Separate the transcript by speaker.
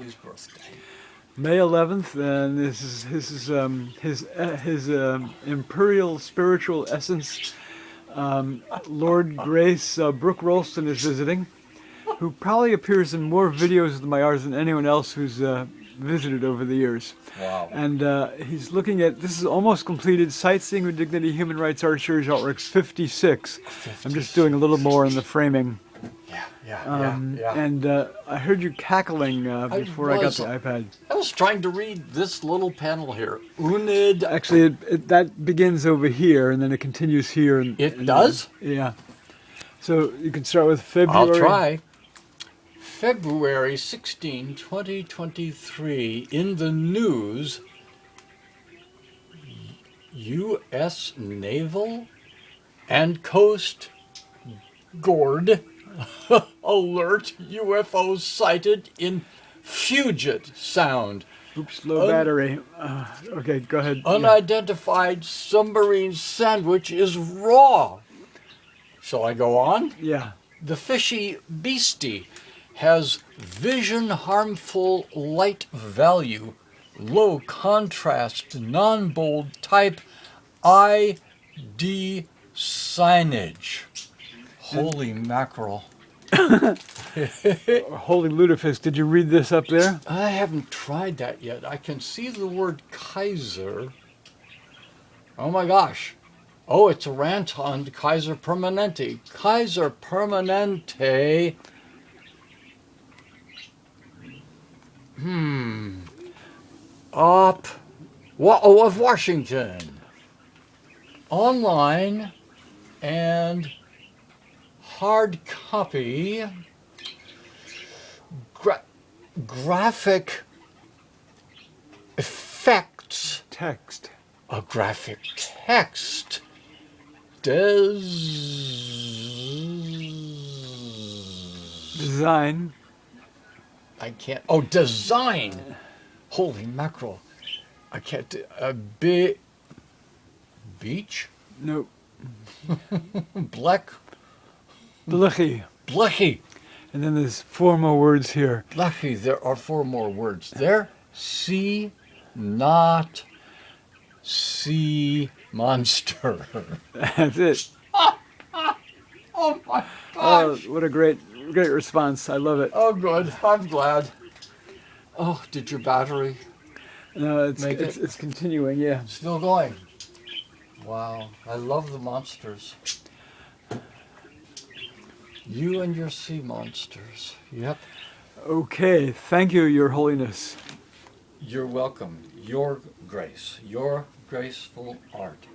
Speaker 1: Holy's birthday.
Speaker 2: May 11th, and this is his Imperial Spiritual Essence. Lord Grace Brooke Rolston is visiting, who probably appears in more videos of the Mayars than anyone else who's visited over the years.
Speaker 1: Wow.
Speaker 2: And he's looking at, this is almost completed, Sightseeing with Dignity, Human Rights Art Series Artworks 56. I'm just doing a little more in the framing.
Speaker 1: Yeah.
Speaker 2: And I heard you cackling before I got the iPad.
Speaker 1: I was trying to read this little panel here. Unid.
Speaker 2: Actually, that begins over here, and then it continues here.
Speaker 1: It does?
Speaker 2: Yeah. So you can start with February.
Speaker 1: I'll try. February 16, 2023. In the news, U.S. Naval and Coast Guard alert UFO sighted in Puget Sound.
Speaker 2: Oops, low battery. Okay, go ahead.
Speaker 1: Unidentified submarine sandwich is raw. Shall I go on?
Speaker 2: Yeah.
Speaker 1: The fishy beastie has vision harmful light value, low contrast, non-bold type ID signage. Holy mackerel.
Speaker 2: Holy lutefisk, did you read this up there?
Speaker 1: I haven't tried that yet. I can see the word Kaiserrr. Oh my gosh. Oh, it's a rant on Kaiserrr-Permanente. Kaiserrr-Permanente. Of Washington. Online and hard copy. Graphic effects.
Speaker 2: Text.
Speaker 1: A graphic text.
Speaker 2: Design.
Speaker 1: I can't. Oh, design. Holy mackerel. I can't. Beach?
Speaker 2: Nope.
Speaker 1: Blechy.
Speaker 2: And then there's 4 more words here.
Speaker 1: Blechy. There are 4 more words there. See, not, sea monster.
Speaker 2: That's it.
Speaker 1: Oh my
Speaker 2: Oh,
Speaker 1: gosh.
Speaker 2: what a great response. I love it.
Speaker 1: Oh, good. I'm glad. Oh, did your battery
Speaker 2: No,
Speaker 1: make it?
Speaker 2: it's continuing, yeah.
Speaker 1: Still going. Wow. I love the monsters. You and your sea monsters. Yep.
Speaker 2: Okay, thank you, Your Holiness.
Speaker 1: You're welcome. Your grace. Your graceful art.